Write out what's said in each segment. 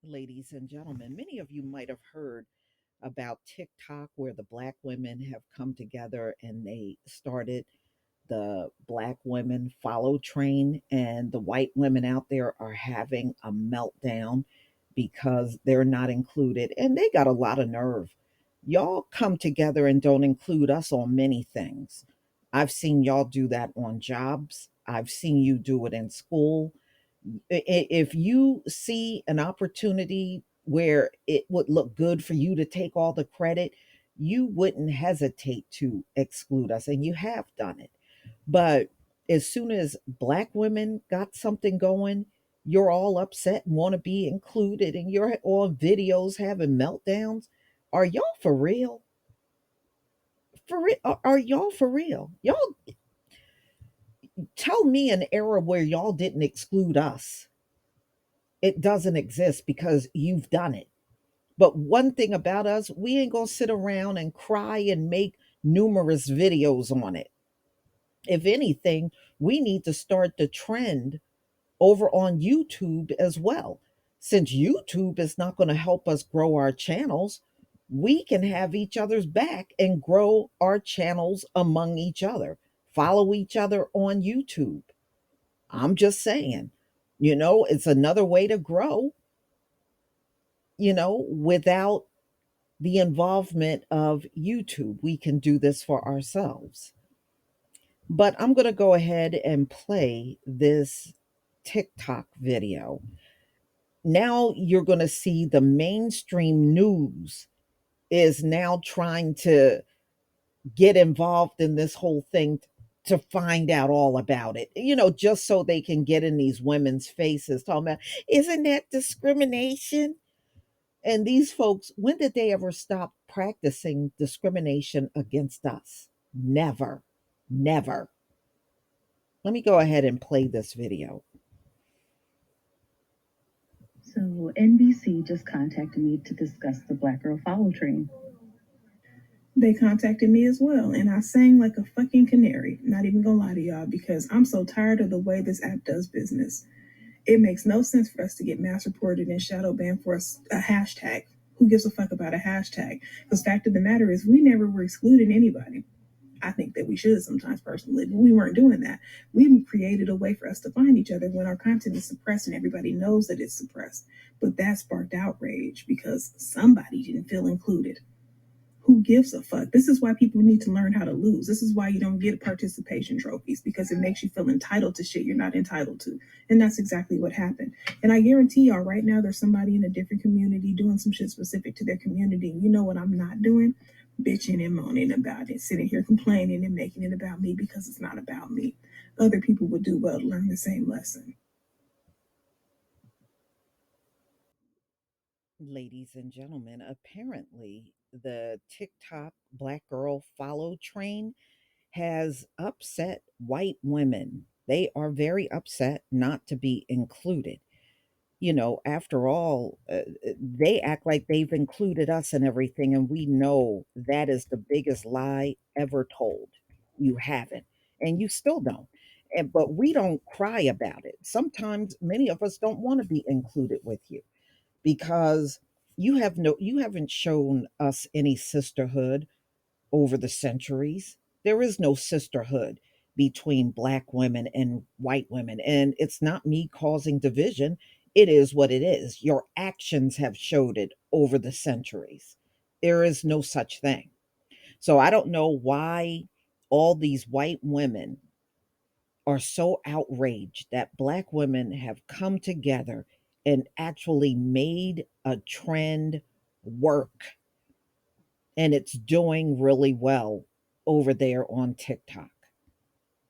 Ladies and gentlemen, many of you might have heard about TikTok, where the black women have come together and they started the Black Women Follow Train, and the white women out there are having a meltdown because they're not included, and they got a lot of nerve. Y'all come together and don't include us on many things. I've seen y'all do that on jobs, I've seen you do it in school. If you see an opportunity where it would look good for you to take all the credit, you wouldn't hesitate to exclude us, and you have done it. But as soon as black women got something going, you're all upset and want to be included, and you're on videos having meltdowns. Are y'all for real? For real? Are y'all for real? Y'all tell me an era where y'all didn't exclude us. It doesn't exist because you've done it. But one thing about us, we ain't gonna sit around and cry and make numerous videos on it. If anything, we need to start the trend over on YouTube as well. Since YouTube is not going to help us grow our channels, we can have each other's back and grow our channels among each other. Follow each other on YouTube. I'm just saying, it's another way to grow, without the involvement of YouTube. We can do this for ourselves. But I'm going to go ahead and play this TikTok video. Now you're going to see the mainstream news is now trying to get involved in this whole thing to find out all about it, just so they can get in these women's faces talking about, isn't that discrimination? And these folks, when did they ever stop practicing discrimination against us? Never, never. Let me go ahead and play this video. So NBC just contacted me to discuss the Black Girl Follow train. They contacted me as well, and I sang like a fucking canary. Not even gonna lie to y'all, because I'm so tired of the way this app does business. It makes no sense for us to get mass reported and shadow banned for a hashtag. Who gives a fuck about a hashtag? Because fact of the matter is, we never were excluding anybody. I think that we should sometimes personally, but we weren't doing that. We created a way for us to find each other when our content is suppressed and everybody knows that it's suppressed. But that sparked outrage because somebody didn't feel included. Who gives a fuck? This is why people need to learn how to lose. This is why you don't get participation trophies, because it makes you feel entitled to shit you're not entitled to. And that's exactly what happened. And I guarantee y'all right now there's somebody in a different community doing some shit specific to their community. And you know what I'm not doing? Bitching and moaning about it, sitting here complaining and making it about me, because it's not about me. Other people would do well to learn the same lesson. Ladies and gentlemen, apparently the TikTok Black Girl Follow train has upset white women. They are very upset not to be included. After all, they act like they've included us and everything, and we know that is the biggest lie ever told. You haven't, and you still don't. But we don't cry about it. Sometimes many of us don't want to be included with you because you haven't shown us any sisterhood over the centuries. There is no sisterhood between black women and white women. And it's not me causing division. It is what it is. Your actions have showed it over the centuries. There is no such thing. So I don't know why all these white women are so outraged that black women have come together and actually made a trend work, and it's doing really well over there on TikTok.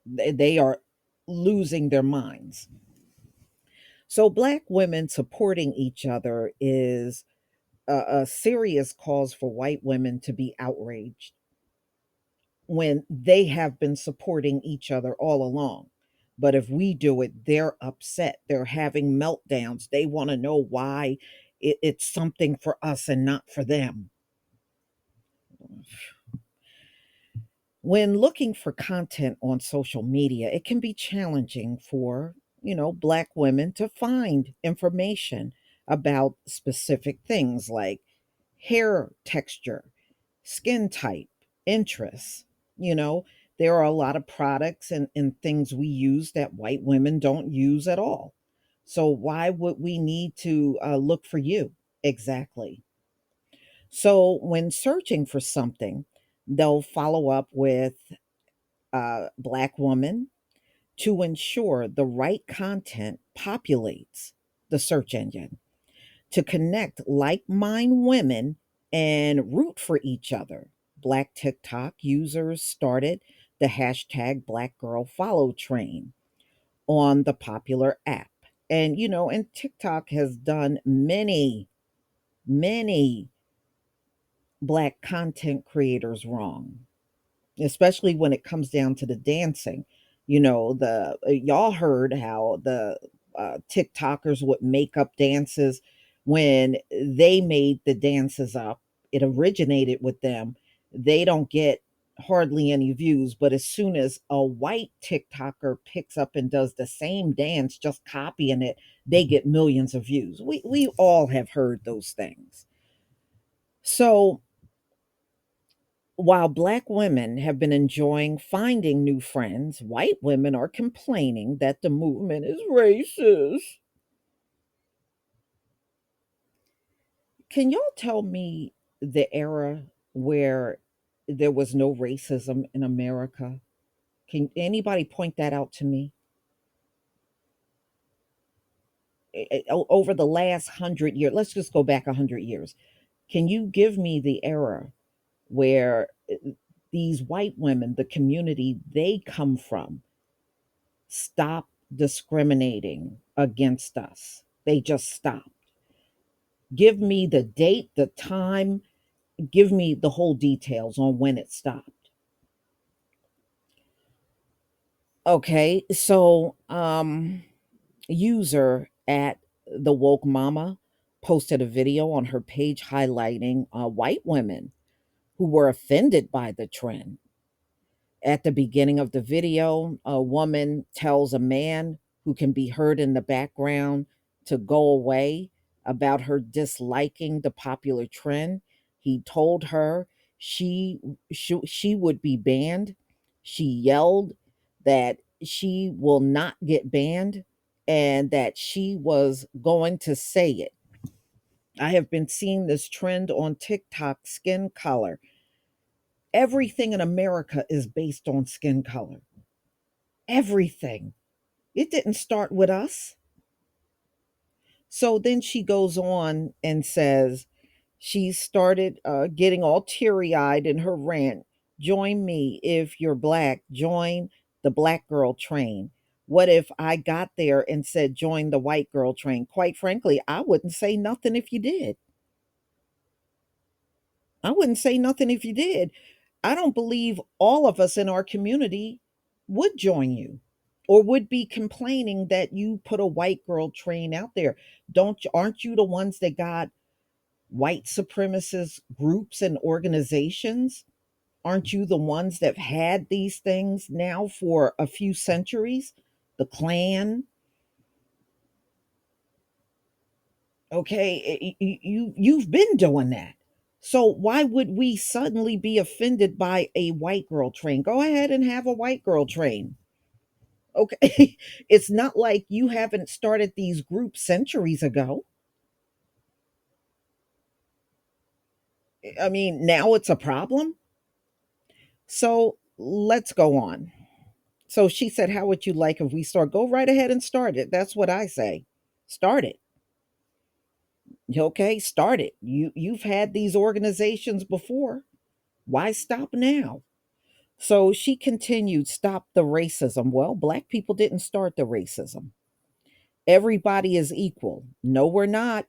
They are losing their minds. So, black women supporting each other is a serious cause for white women to be outraged when they have been supporting each other all along. But if we do it, they're upset. They're having meltdowns. They want to know why it's something for us and not for them. When looking for content on social media, it can be challenging for, black women to find information. about specific things like hair texture, skin type, interests. You know, there are a lot of products and things we use that white women don't use at all. So why would we need to look for you? Exactly. So when searching for something, they'll follow up with Black woman to ensure the right content populates the search engine to connect like minded women and root for each other. Black TikTok users started the hashtag Black Girl Follow train on the popular app. And, and TikTok has done many Black content creators wrong, especially when it comes down to the dancing. The y'all heard how the TikTokers would make up dances when they made the dances up. It originated with them. They don't get hardly any views, but as soon as a white TikToker picks up and does the same dance, just copying it, they get millions of views. We all have heard those things. So while Black women have been enjoying finding new friends, white women are complaining that the movement is racist. Can y'all tell me the era where there was no racism in America? Can anybody point that out to me? Over the last 100 years, let's just go back 100 years. Can you give me the era where these white women, the community they come from, stop discriminating against us? They just stopped. Give me the date, the time, give me the whole details on when it stopped. Okay, so user at the woke mama posted a video on her page highlighting white women who were offended by the trend. At the beginning of the video, a woman tells a man who can be heard in the background to go away about her disliking the popular trend. He told her she would be banned. She yelled that she will not get banned and that she was going to say it. I have been seeing this trend on TikTok, skin color. Everything in America is based on skin color. Everything. It didn't start with us. So then she goes on and says she started getting all teary eyed in her rant. Join me if you're Black. Join the Black girl train. What if I got there and said, join the white girl train? Quite frankly, I wouldn't say nothing if you did. I wouldn't say nothing if you did. I don't believe all of us in our community would join you or would be complaining that you put a white girl train out there. Don't aren't you the ones that got white supremacist groups and organizations? Aren't you the ones that have had these things now for a few centuries? The Klan, okay, you've been doing that. So why would we suddenly be offended by a white girl train? Go ahead and have a white girl train. Okay. It's not like you haven't started these groups centuries ago. I mean, now it's a problem. So let's go on. So she said, how would you like if we start? Go right ahead and start it. That's what I say. Start it. Okay, start it. You've had these organizations before. Why stop now? So she continued, stop the racism. Well, Black people didn't start the racism. Everybody is equal. No, we're not.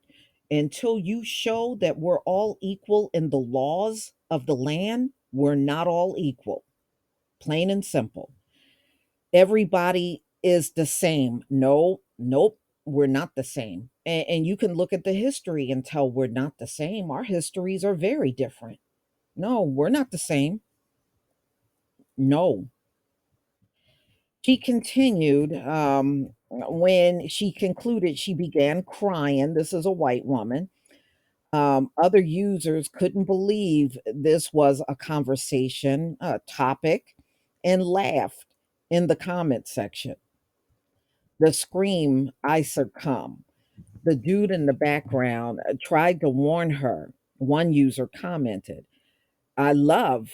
Until you show that we're all equal in the laws of the land, we're not all equal. Plain and simple. Everybody is the same. No, nope, we're not the same. And you can look at the history and tell we're not the same. Our histories are very different. No, we're not the same. No. She continued, when she concluded, she began crying. This is a white woman. Other users couldn't believe this was a conversation topic and laughed in the comment section. The scream, I succumb. The dude in the background tried to warn her. One user commented, I love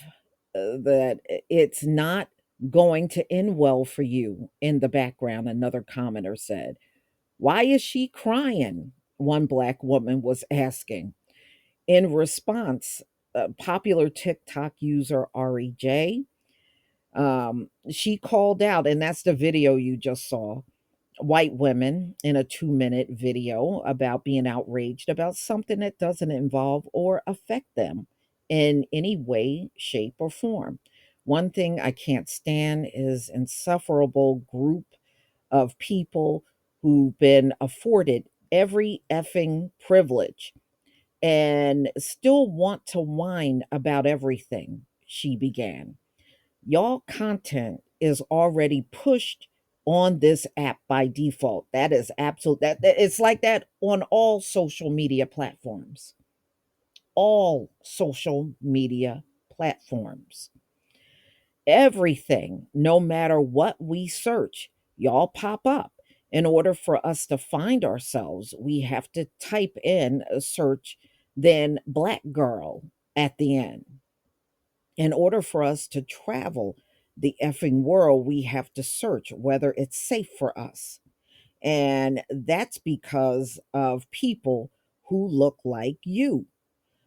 that it's not going to end well for you. In the background, another commenter said, why is she crying? One black woman was asking. In response, popular TikTok user REJ, she called out, and that's the video you just saw, white women in a 2-minute video about being outraged about something that doesn't involve or affect them in any way, shape, or form. One thing I can't stand is insufferable group of people who've been afforded every effing privilege and still want to whine about everything, she began. Y'all content is already pushed on this app by default. That is absolute it's like that on all social media platforms. All social media platforms. Everything, no matter what we search, y'all pop up. In order for us to find ourselves, we have to type in a search, then black girl at the end. In order for us to travel the effing world, we have to search whether it's safe for us. And that's because of people who look like you.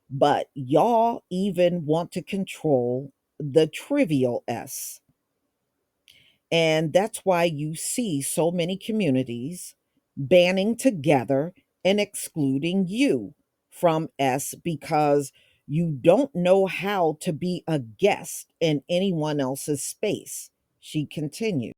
But y'all even want to control the trivial S. And that's why you see so many communities banding together and excluding you from S because you don't know how to be a guest in anyone else's space. She continued.